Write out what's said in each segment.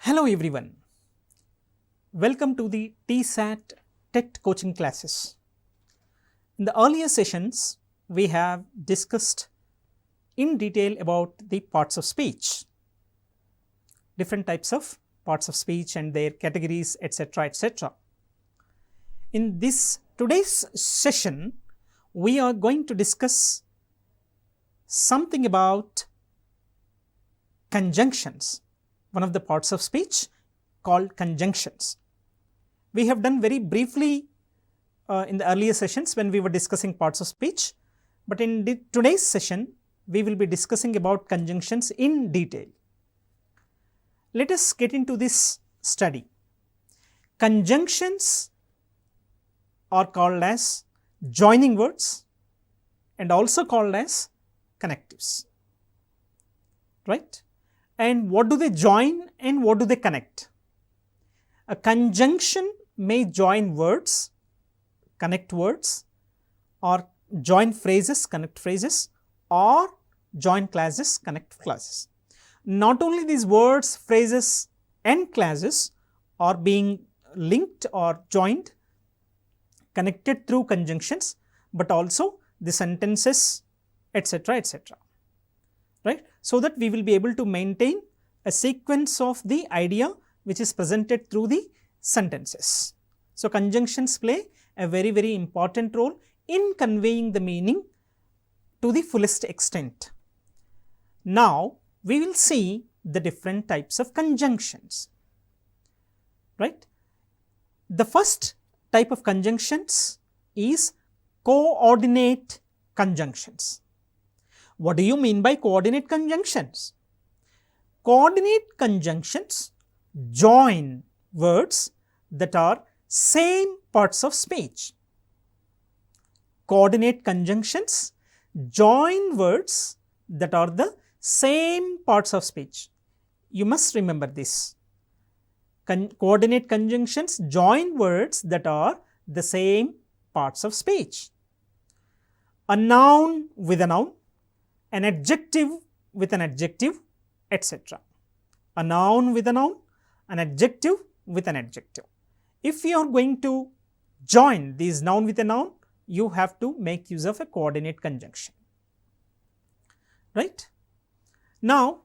Hello everyone, welcome to the TSAT TET coaching classes. In the earlier sessions, we have discussed in detail about the parts of speech, different types of parts of speech and their categories, etc., etc. In today's session, we are going to discuss something about conjunctions, one of the parts of speech called conjunctions. We have done very briefly in the earlier sessions when we were discussing parts of speech, but in today's session we will be discussing about conjunctions in detail. Let us get into this study. Conjunctions are called as joining words and also called as connectives, right? And what do they join and what do they connect? A conjunction may join words, connect words, or join phrases, connect phrases, or join clauses, connect clauses. Not only these words, phrases and clauses are being linked or joined, connected through conjunctions, but also the sentences, etc., etc. Right? So that we will be able to maintain a sequence of the idea which is presented through the sentences. So conjunctions play a very important role in conveying the meaning to the fullest extent. Now we will see the different types of conjunctions, right? The first type of conjunctions is coordinate conjunctions. What do you mean by coordinate conjunctions? Coordinate conjunctions join words that are same parts of speech. Coordinate conjunctions join words that are the same parts of speech. You must remember this. Coordinate conjunctions join words that are the same parts of speech. A noun with a noun, an adjective with an adjective, etc. A noun with a noun, an adjective with an adjective. If you are going to join these noun with a noun, you have to make use of a coordinate conjunction, right? Now,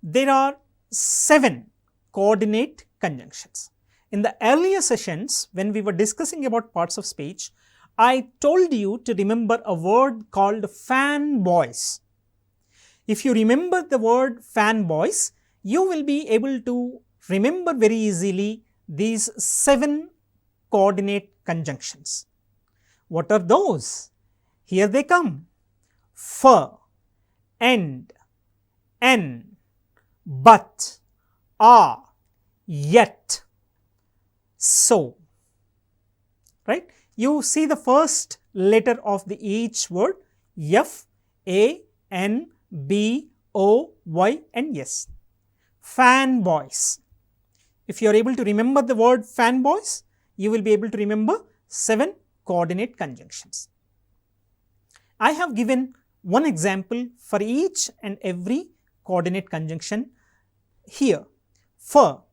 there are 7 coordinate conjunctions. In the earlier sessions, when we were discussing about parts of speech, I told you to remember a word called fanboys. If you remember the word fanboys, you will be able to remember very easily these 7 coordinate conjunctions. What are those? Here they come: for, and, but, are, yet, so, right? You see the first letter of each word: F, A, N, B, O, Y and S. Fanboys. If you are able to remember the word fanboys, you will be able to remember 7 coordinate conjunctions. I have given one example for each and every coordinate conjunction here. For,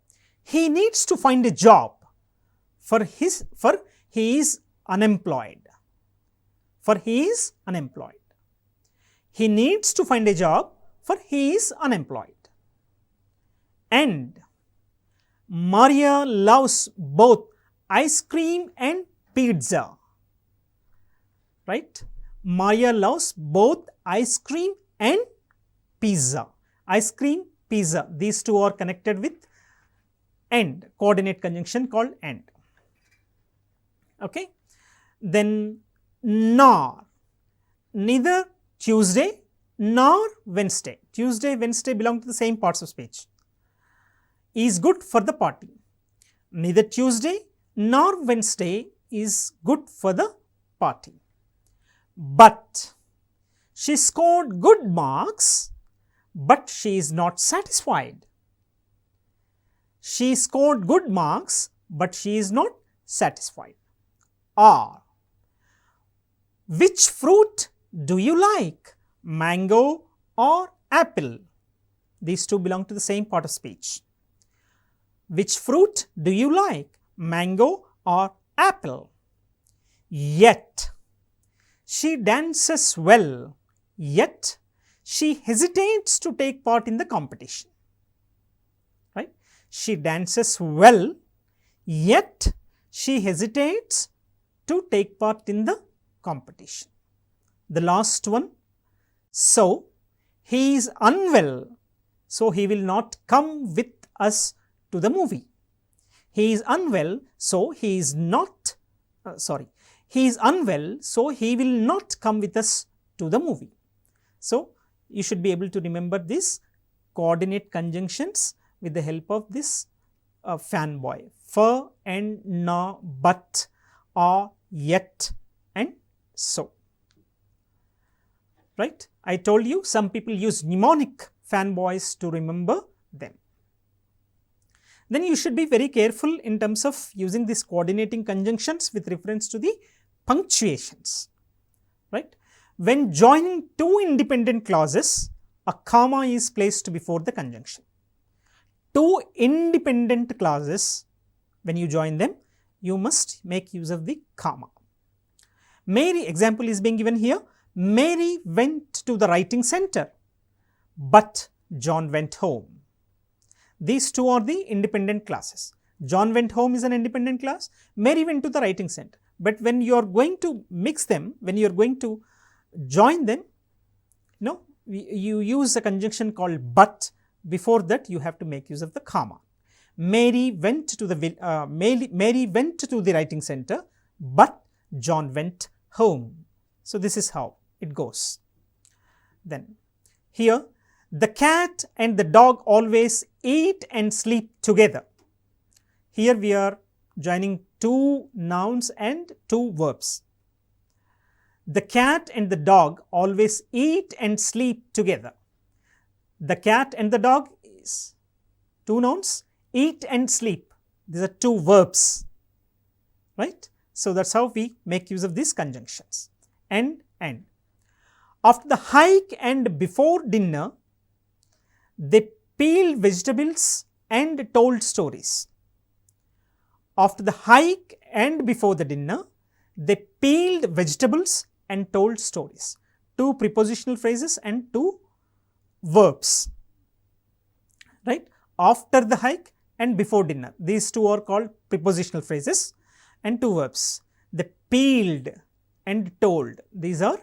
he needs to find a job. For he is unemployed. For he is unemployed. He needs to find a job, for he is unemployed. And Maria loves both ice cream and pizza, right? Maria loves both ice cream and pizza. Ice cream, pizza, these two are connected with and, coordinate conjunction called and. Okay. Then nor, neither Tuesday nor Wednesday. Tuesday, Wednesday belong to the same parts of speech. Is good for the party. Neither Tuesday nor Wednesday is good for the party. But she scored good marks, but she is not satisfied. She scored good marks, but she is not satisfied. Or, which fruit do you like, mango or apple? These two belong to the same part of speech. Which fruit do you like? Mango or apple? Yet. She dances well, yet she hesitates to take part in the competition. Right? She dances well, yet she hesitates to take part in the competition. The last one, so he is unwell, so he will not come with us to the movie. He is unwell, so he is not, he is unwell, so he will not come with us to the movie. So, you should be able to remember these coordinate conjunctions with the help of this fanboy. For and na, but, or, yet and so. Right? I told you some people use mnemonic fanboys to remember them. Then you should be very careful in terms of using these coordinating conjunctions with reference to the punctuations. Right? When joining two independent clauses, a comma is placed before the conjunction. Two independent clauses, when you join them, you must make use of the comma. Mary, example is being given here. Mary went to the writing center, but John went home. These two are the independent clauses. John went home is an independent clause. Mary went to the writing center. But when you are going to mix them, when you are going to join them, you use a conjunction called but. Before that, you have to make use of the comma. Mary went to the writing center, but John went home. So this is how it goes. Then here, the cat and the dog always eat and sleep together. Here we are joining two nouns and two verbs. The cat and the dog always eat and sleep together. The cat and the dog is two nouns, eat and sleep. These are two verbs, right? So that's how we make use of these conjunctions. And. After the hike and before dinner, they peeled vegetables and told stories. After the hike and before the dinner, they peeled vegetables and told stories. Two prepositional phrases and two verbs, right? After the hike and before dinner, these two are called prepositional phrases and two verbs. They peeled and told, these are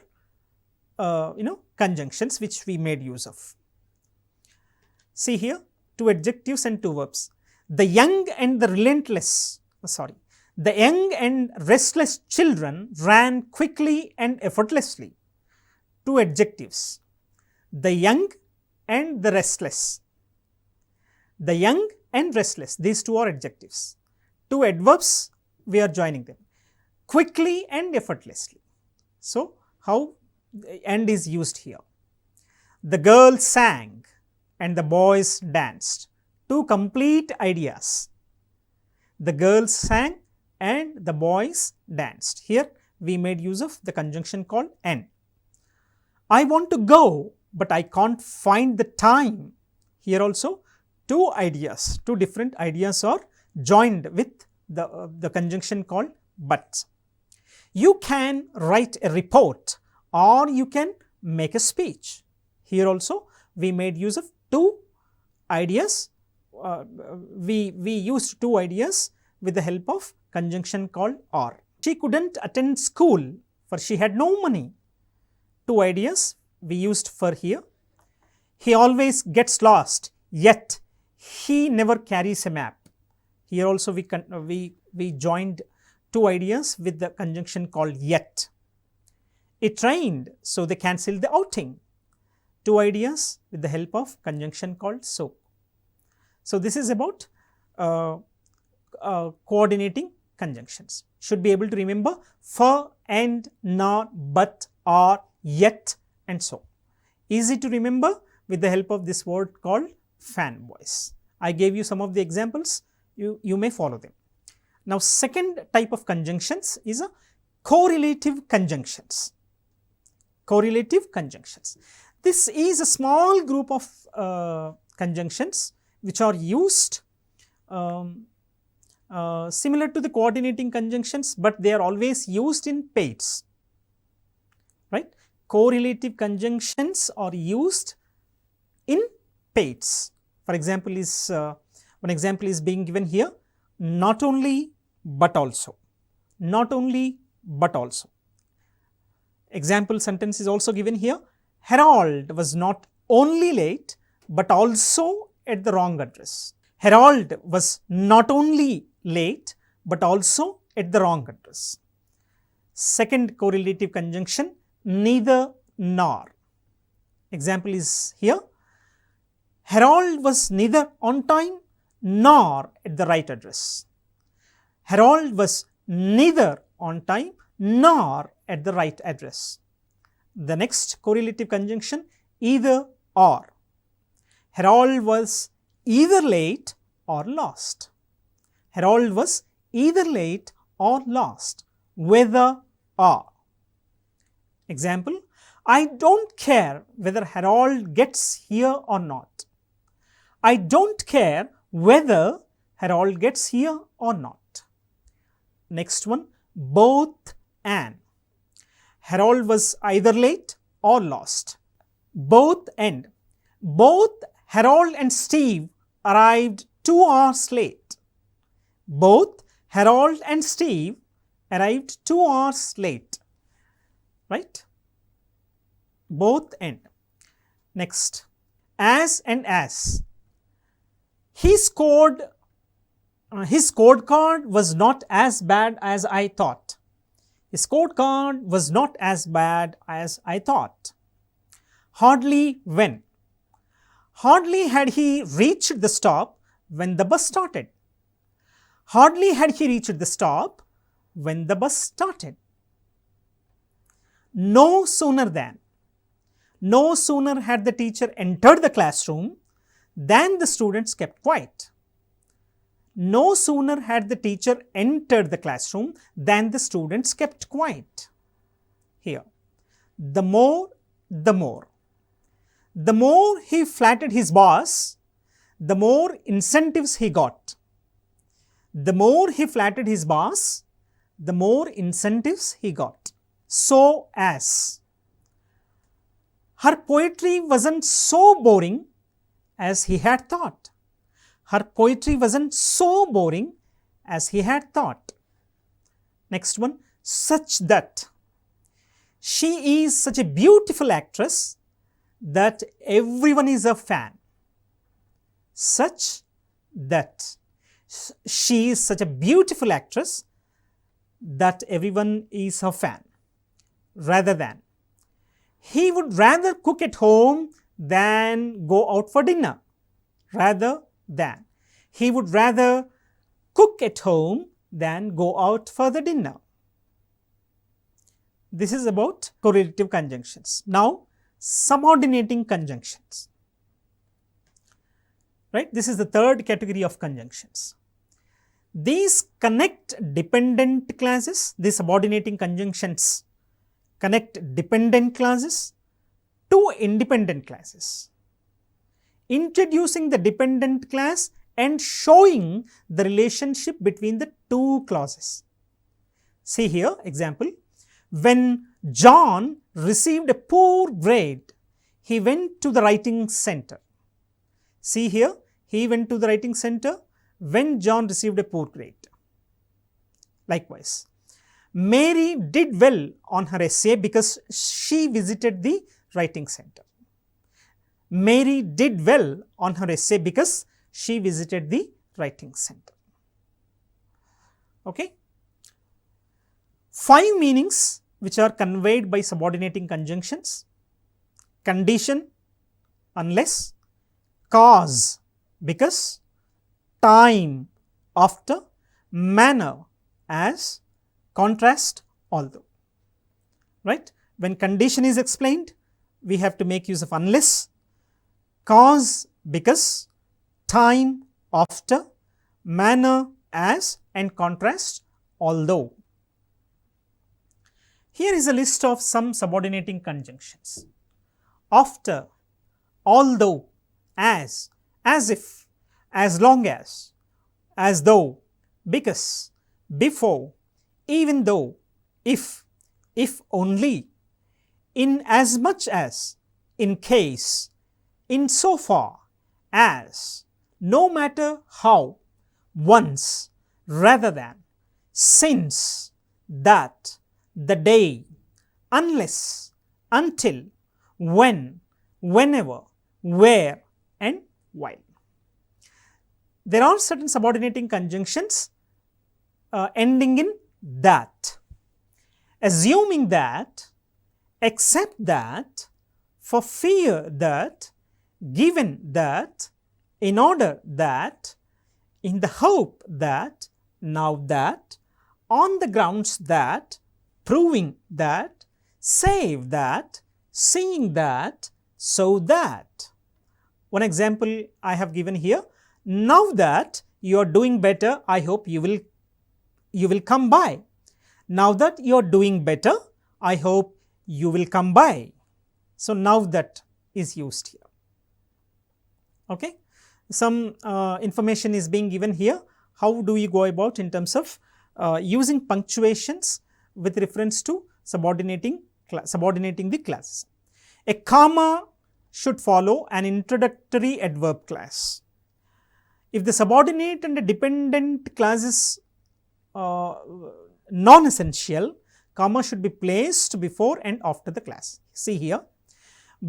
conjunctions which we made use of. See here, two adjectives and two verbs. The young and the young and restless children ran quickly and effortlessly. Two adjectives. The young and the restless. The young and restless, these two are adjectives. Two adverbs, we are joining them. Quickly and effortlessly. So, how and is used here. The girls sang and the boys danced. Two complete ideas. The girls sang and the boys danced. Here we made use of the conjunction called and. I want to go, but I can't find the time. Here also two ideas, two different ideas are joined with the conjunction called but. You can write a report or you can make a speech. Here also we made use of two ideas. We used two ideas with the help of conjunction called or. She couldn't attend school for she had no money. Two ideas we used for here. He always gets lost, yet he never carries a map. Here also we joined two ideas with the conjunction called yet. It rained, so they cancelled the outing. Two ideas with the help of conjunction called so. So this is about coordinating conjunctions. Should be able to remember for, and, not, but, or, yet and so. Easy to remember with the help of this word called fanboys. I gave you some of the examples, you may follow them. Now second type of conjunctions is a correlative conjunctions. Correlative conjunctions. This is a small group of conjunctions which are used similar to the coordinating conjunctions, but they are always used in pairs, right. Correlative conjunctions are used in pairs. For example, one example is being given here, not only but also, not only but also. Example sentence is also given here, Harold was not only late but also at the wrong address. Harold was not only late but also at the wrong address. Second correlative conjunction, neither nor. Example is here, Harold was neither on time nor at the right address. Harold was neither on time nor at the right address. The next correlative conjunction, either or. Harold was either late or lost. Harold was either late or lost, whether or. Example, I don't care whether Harold gets here or not. I don't care whether Harold gets here or not. Next one, both and. Harold was either late or lost. Both and. Both Harold and Steve arrived 2 hours late. Both Harold and Steve arrived 2 hours late, right. Both and. Next, as and as. His scorecard was not as bad as I thought. His scorecard was not as bad as I thought. Hardly when. Hardly had he reached the stop when the bus started. Hardly had he reached the stop when the bus started. No sooner than. No sooner had the teacher entered the classroom than the students kept quiet. No sooner had the teacher entered the classroom than the students kept quiet. Here, the more, the more. The more he flattered his boss, the more incentives he got. The more he flattered his boss, the more incentives he got. So as. Her poetry wasn't so boring as he had thought. Her poetry wasn't so boring as he had thought. Next one, such that. She is such a beautiful actress that everyone is a fan. Such that. She is such a beautiful actress that everyone is her fan. Rather than. He would rather cook at home than go out for dinner. Rather than. He would rather cook at home than go out for the dinner. This is about correlative conjunctions. Now, subordinating conjunctions. Right? This is the third category of conjunctions. These connect dependent clauses, these subordinating conjunctions connect dependent clauses to independent clauses, introducing the dependent clause and showing the relationship between the two clauses. See here, example, when John received a poor grade, he went to the writing center. See here, he went to the writing center when John received a poor grade. Likewise, Mary did well on her essay because she visited the writing center. Mary did well on her essay because she visited the writing center. Okay. 5 meanings which are conveyed by subordinating conjunctions: condition, unless; cause, because; time, after; manner, as; contrast, although. Right? When condition is explained, we have to make use of unless, cause, because; time, after; manner, as; and contrast, although. Here is a list of some subordinating conjunctions: after, although, as if, as long as, as though, because, before, even though, if only, in as much as, in case, in so far, as, no matter how, once, rather than, since, that, the day, unless, until, when, whenever, where, and while. There are certain subordinating conjunctions ending in that. Assuming that, except that, for fear that, given that, in order that, in the hope that, now that, on the grounds that, proving that, save that, seeing that, so that. One example I have given here, now that you are doing better, I hope you will come by. Now that you are doing better, I hope you will come by. So, now that is used here. Okay. Some information is being given here. How do we go about in terms of using punctuations with reference to subordinating the class? A comma should follow an introductory adverb class. If the subordinate and the dependent class is non-essential, comma should be placed before and after the class. See here,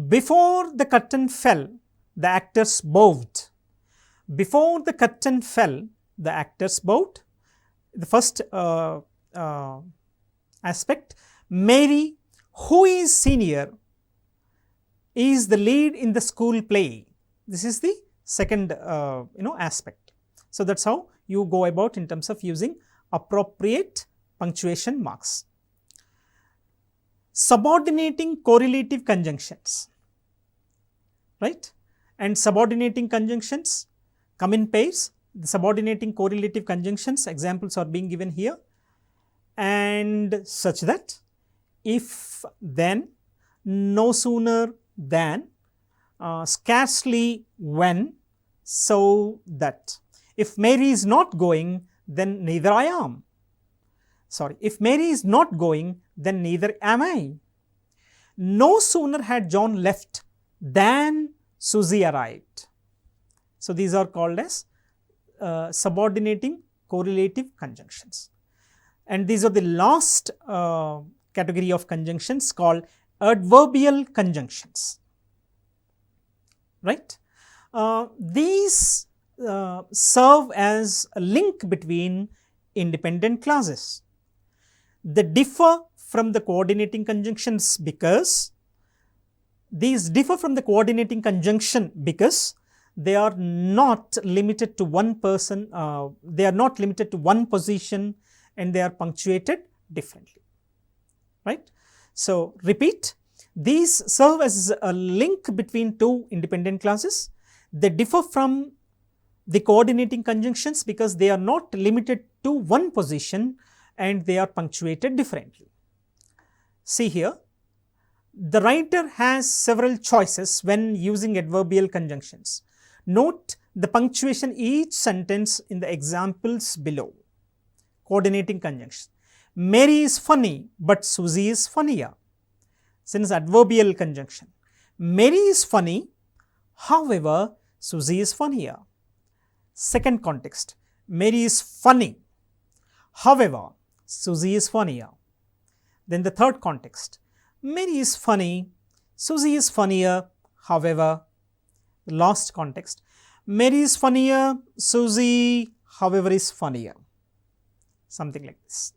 before the curtain fell, the actors bowed. Before the curtain fell, the actors bowed. The first aspect, Mary, who is senior, is the lead in the school play. This is the second aspect. So, that is how you go about in terms of using appropriate punctuation marks. Subordinating correlative conjunctions, right, and subordinating conjunctions come in pairs. The subordinating correlative conjunctions examples are being given here, and such that, if, then, no sooner than, scarcely, when, so that. If Mary is not going, then neither I am. Sorry, if Mary is not going, then neither am I. No sooner had John left than Susie arrived. So, these are called as subordinating correlative conjunctions. And these are the last category of conjunctions called adverbial conjunctions, right. These serve as a link between independent clauses. They differ from the coordinating conjunctions because they are not limited to one person, they are not limited to one position, and they are punctuated differently, right. So, repeat, these serve as a link between two independent clauses. They differ from the coordinating conjunctions because they are not limited to one position and they are punctuated differently. See here, the writer has several choices when using adverbial conjunctions. Note the punctuation each sentence in the examples below. Coordinating conjunction. Mary is funny, but Susie is funnier. Since adverbial conjunction. Mary is funny, however, Susie is funnier. Second context. Mary is funny, however, Susie is funnier. Then the third context. Mary is funny, Susie is funnier, however. The last context. Mary is funnier, Susie, however, is funnier. Something like this,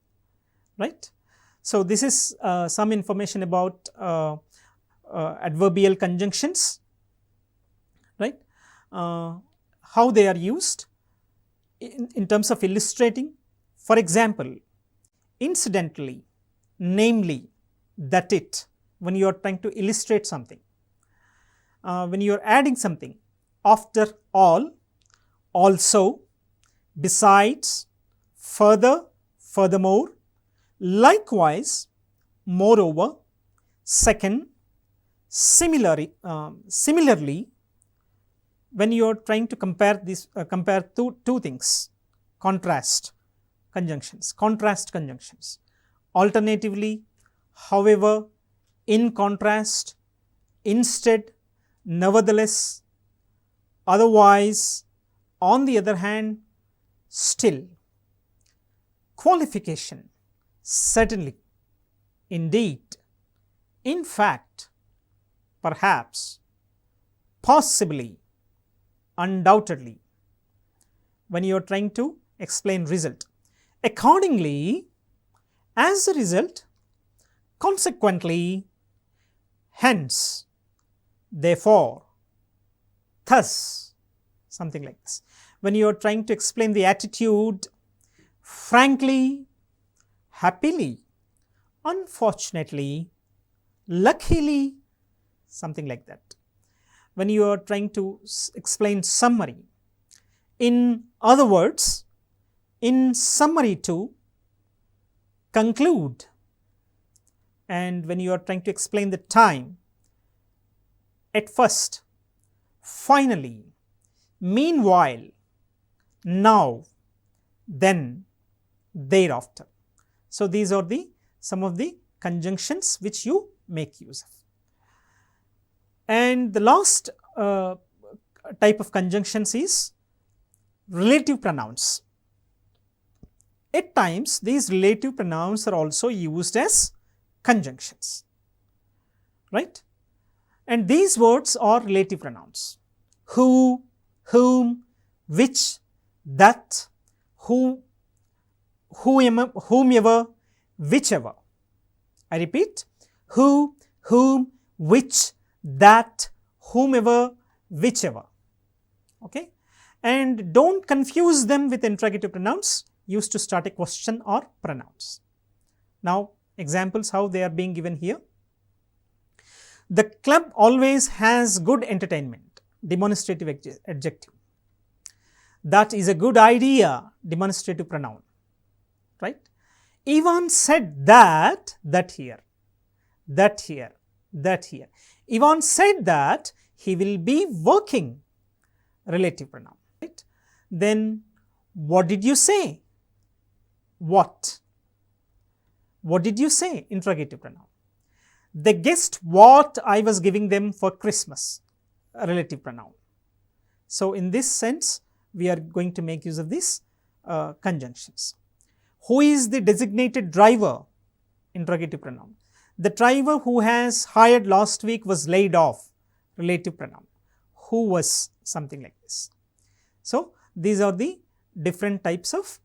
right. So, this is some information about adverbial conjunctions, right, how they are used in terms of illustrating. For example, incidentally, namely, that it, when you are trying to illustrate something, when you are adding something, after all, also, besides, further, furthermore, likewise, moreover, second, similarly, when you are trying to compare this, compare two things, contrast conjunctions. Alternatively, however, in contrast, instead, nevertheless, otherwise, on the other hand, still. Qualification: certainly, indeed, in fact, perhaps, possibly, undoubtedly, when you are trying to explain result. Accordingly, as a result, consequently, hence, therefore, thus, something like this. When you are trying to explain the attitude, frankly, happily, unfortunately, luckily, something like that. When you are trying to explain summary, in other words, in summary to, conclude, and when you are trying to explain the time, at first, finally, meanwhile, now, then, thereafter. So, these are some of the conjunctions which you make use of. And the last type of conjunctions is relative pronouns. At times, these relative pronouns are also used as conjunctions, right? And these words are relative pronouns: who, whom, which, that, who, whomever, whichever. I repeat: who, whom, which, that, whomever, whichever. Okay? And don't confuse them with interrogative pronouns used to start a question or pronouns. Now, examples how they are being given here. The club always has good entertainment, demonstrative adjective. That is a good idea, demonstrative pronoun, right? Ivan said that here, that here, that here. Ivan said that he will be working, relative pronoun, right? Then what did you say? What? What did you say? Interrogative pronoun. They guessed what I was giving them for Christmas, a relative pronoun. So, in this sense, we are going to make use of these conjunctions. Who is the designated driver? Interrogative pronoun. The driver who has hired last week was laid off, relative pronoun. Who was, something like this. So, these are the different types of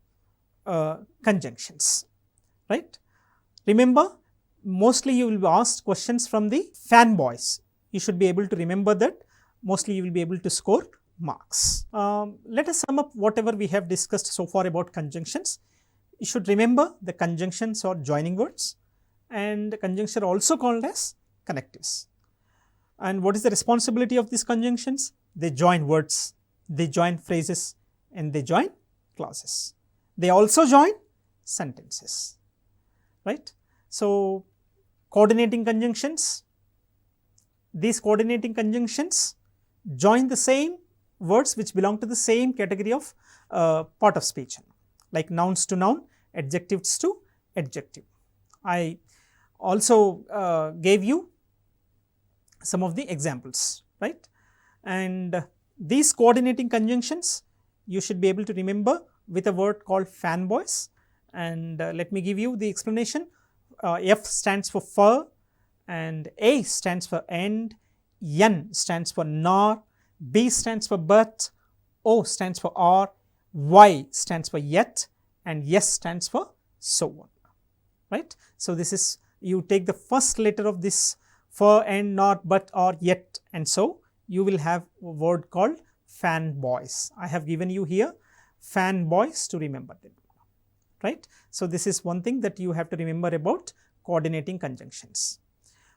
conjunctions, right? Remember, mostly you will be asked questions from the fanboys. You should be able to remember that. Mostly you will be able to score marks. Let us sum up whatever we have discussed so far about conjunctions. You should remember the conjunctions or joining words, and the conjunctions are also called as connectives. And what is the responsibility of these conjunctions? They join words, they join phrases, and they join clauses. They also join sentences, right? So, coordinating conjunctions, these coordinating conjunctions join the same words which belong to the same category of part of speech, like nouns to noun, adjectives to adjective. I also gave you some of the examples, right? And these coordinating conjunctions you should be able to remember with a word called fanboys. And let me give you the explanation. F stands for for, and A stands for and, N stands for nor, B stands for but, O stands for or, Y stands for yet, and S stands for so on, right? So, this is, you take the first letter of this for, and, not, but, or, yet, and so you will have a word called fanboys. I have given you here fanboys to remember them, right? So, this is one thing that you have to remember about coordinating conjunctions.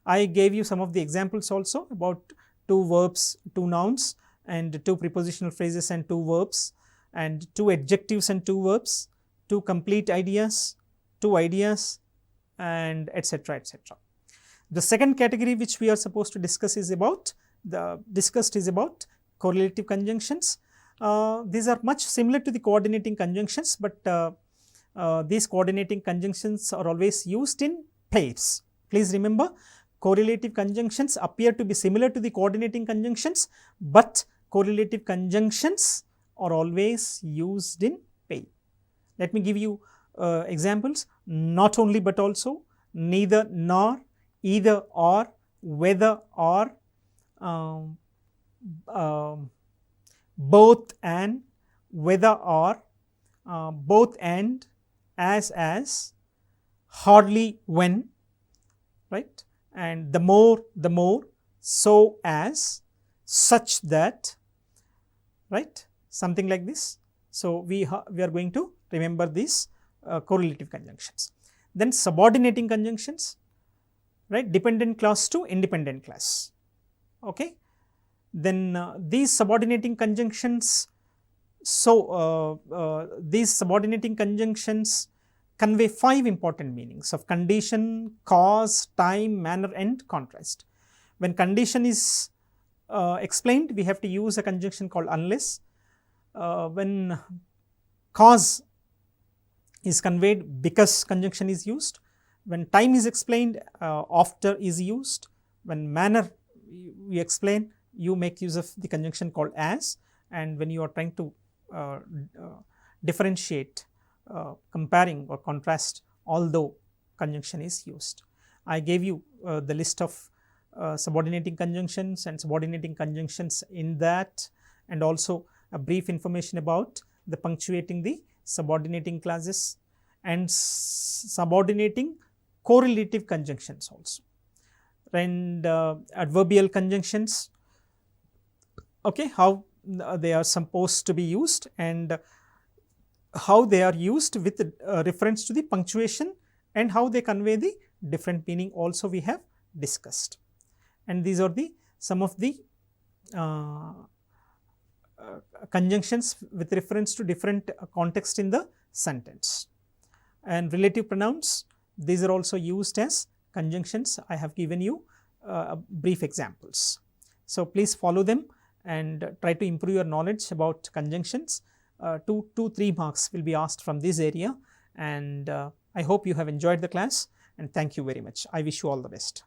I gave you some of the examples also about two verbs, two nouns, and two prepositional phrases and two verbs, and two adjectives and two verbs, two complete ideas, two ideas, and etc. etc. The second category which we are supposed to discuss is about correlative conjunctions. these are much similar to the coordinating conjunctions, but these coordinating conjunctions are always used in pairs. Please remember, correlative conjunctions appear to be similar to the coordinating conjunctions, but correlative conjunctions are always used in pair. Let me give you examples: not only but also, neither nor, either or, whether or, both and, whether or, both and, as, hardly when, right, and the more, so as, such that, right, something like this. So we are going to remember these correlative conjunctions. Then subordinating conjunctions, right, dependent clause to independent clause. Okay. Then these subordinating conjunctions, these subordinating conjunctions convey 5 important meanings of condition, cause, time, manner and contrast. When condition is explained, we have to use a conjunction called unless. When cause is conveyed, because conjunction is used. When time is explained, after is used. When manner we explain, you make use of the conjunction called as. And when you are trying to differentiate, comparing or contrast, although conjunction is used. I gave you the list of subordinating conjunctions and subordinating conjunctions in that, and also a brief information about the punctuating the subordinating clauses and subordinating correlative conjunctions also, and adverbial conjunctions, okay, how they are supposed to be used and how they are used with reference to the punctuation and how they convey the different meaning also we have discussed. And these are the some of the conjunctions with reference to different context in the sentence. And relative pronouns, these are also used as conjunctions. I have given you brief examples. So please follow them and try to improve your knowledge about conjunctions. 2 to 3 marks will be asked from this area, and I hope you have enjoyed the class, and thank you very much. I wish you all the best.